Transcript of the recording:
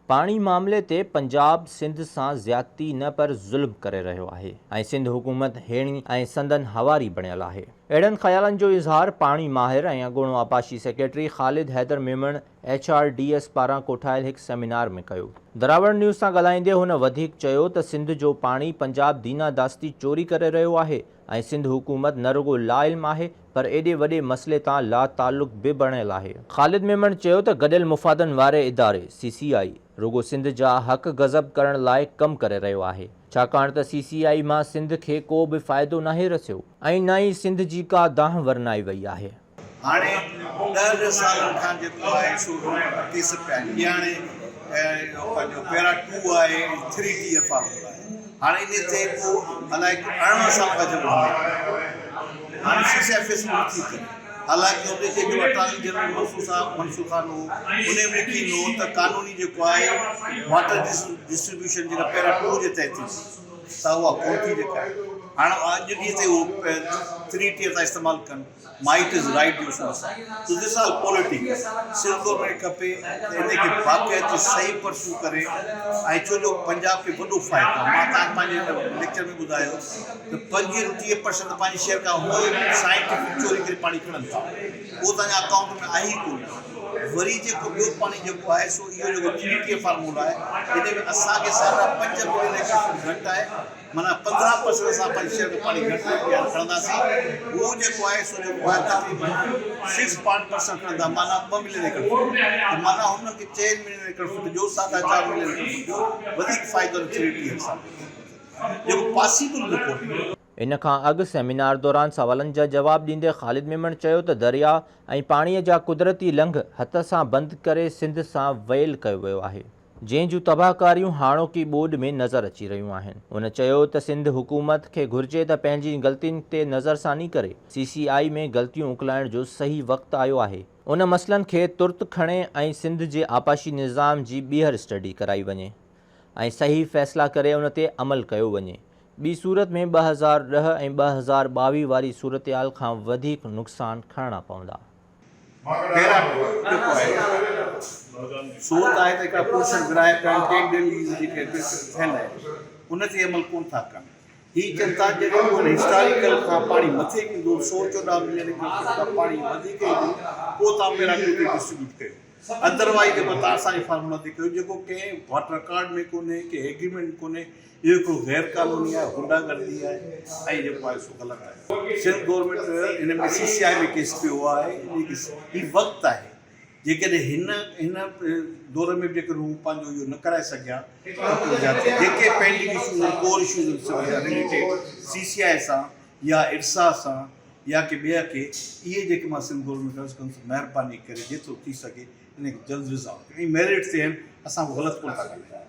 पाणी मामले ते पंजाब सिंध सां ज़्यादती न पर ज़ुल्म करे रहियो आहे ऐं सिंध हुकूमत हेणी ऐं संदन हवारी बणियल आहे। अहिड़नि ख़्यालनि जो इज़हार पाणी माहिर ऐं अॻूणो आपाशी सेक्रेटरी ख़ालिद हैदर मेमण HRDS पारां कोठायल हिकु सेमिनार में कयो। दरावड़ न्यूज़ सां ॻाल्हाईंदे हुन वधीक चयो त सिंध जो पाणी पंजाब दीना दास्ती चोरी करे रहियो आहे ऐं सिंध हुकूमत न रुगो लाइल्म आहे पर एॾे वॾे मसइले तां ला ताल्लुक़ बि बणियल आहे। ख़ालिद मेमण चयो त गॾियल मुफ़ादनि वारे इदारे CCI रुगो सिंध जा हक़ गज़ब करण लाइ कमु करे रहियो आहे, छाकाणि त CCI मां सिंध खे को बि फ़ाइदो नाहे रसियो ऐं न ई सिंध जी का दांह वरनाई वई आहे। हाणे 10 सालनि खां जेको आहे सो केस पिया आहिनि। हाणे पंहिंजो पैरा 2 आहे, 3 टीयर फार्मूला आहे। हाणे इन ते अलाए 18 साल खां जेको आहे हाणे CCI फैसलो थी करे, हालांकि उन जे जो अटॉर्नी जनरल मंसूर खान हो उन में लिखी हो त कानूनी जेको आहे वाटर डिस्ट्रीब्यूशन जेका पैरा 2 जे तहत थी त उहा कोन थी जेका आहे। हाणे अॼु ॾींहं ते उहो 3 टीयर था इस्तेमालु कनि। माइट इज़ राइट जो तो this all politics Sindh government खपे इनखे बाक़ायदे सही परसू करे ऐं छो जो पंजाब खे वॾो फ़ाइदो आहे। मां तव्हांखे पंहिंजे लेक्चर में ॿुधायो त 25-30% पंहिंजी शेयर खां उहे साइंटिफिक चोरी करे पाणी खणनि था, उहो तव्हांजे अकाउंट में आहे ई कोन। वरी जेको ॿियो पाणी जेको आहे सो इहो जेको 3 टीयर फार्मूला आहे इन में असांखे सारा 5 मिलियन एकड़ घटि आहे, माना 15% असां पंहिंजी शेयर खां पाणी घटि खणंदासीं। उहो जेको आहे सो जेको आहे तक़रीबन 6% खणंदा, माना 2 मिलियन एकड़ फुट, माना हुनखे 4 मिलियन एकड़ फुट जो 4.5 मिलियन एकड़ फुट जो वधीक फ़ाइदो 3 टीयर सां जेको पॉसिबल बि कोन्हे। इन खां अॻु सेमिनार दौरान सवालनि जा जवाब ॾींदे ख़ालिद मेमण चयो त दरिया ऐं पाणीअ जा कुदरती लंघ हथ सां बंदि करे सिंध सां वयल कयो वियो आहे, जंहिं जूं तबाहकारियूं हाणोकी ॿोॾ में नज़र अची रहियूं आहिनि। उन चयो त सिंध हुकूमत खे घुर्जे त पंहिंजी ग़लतियुनि ते नज़रसानी करे CCI में ग़लतियूं उकलाइण जो सही वक़्तु आयो आहे। उन मसइलनि खे तुर्त खणे ऐं सिंध जे आपाशी निज़ाम जी ॿीहर स्टडी कराई वञे ऐं सही फ़ैसिला करे उन ते अमल कयो वञे। ॿी सूरत में 2010 ऐं 2022 वारी सूरतयाल खां वधीक नुक़सान खणणा पवंदा। सूरत आहे त हिकिड़ा पोर्शन विराए उन ते अमल कोन था कनि। हीअ चिंता जेको हिस्टोरिकल खां पाणी मथे ईंदो 114 मिलियन खां पाणी वधीक ईंदो पोइ तव्हां पैरा डिस्ट्रीब्यूट कयो। अदरवाइज जेको तव्हां असांजे फार्मूला ते कयो जेको कंहिं वाटर रिकॉर्ड में कोन्हे, कंहिं एग्रीमेंट कोन्हे, इहो हिकिड़ो गैर कानूनी आहे, गुंडागर्दी आहे ऐं जेको आहे सो ग़लति आहे। सिंध गवर्नमेंट हिन में CCI में केस पियो आहे। हीउ वक़्तु आहे जेकॾहिं हिन दौर में बि जेकर हू पंहिंजो इहो न कराए सघिया जेके पेंडिंग इशूज़ आहिनि, कोर इशूज़ रिलेटेड CCI सां या IRSA सां या के ॿिया के इहे जेके मां सिंध गवर्नमेंट महिरबानी करे जेतिरो थी सघे इनखे जल्द रिज़ॉल्व कयो। ऐं मेरिट ते आहिनि, असां ग़लति कोन था कयूं।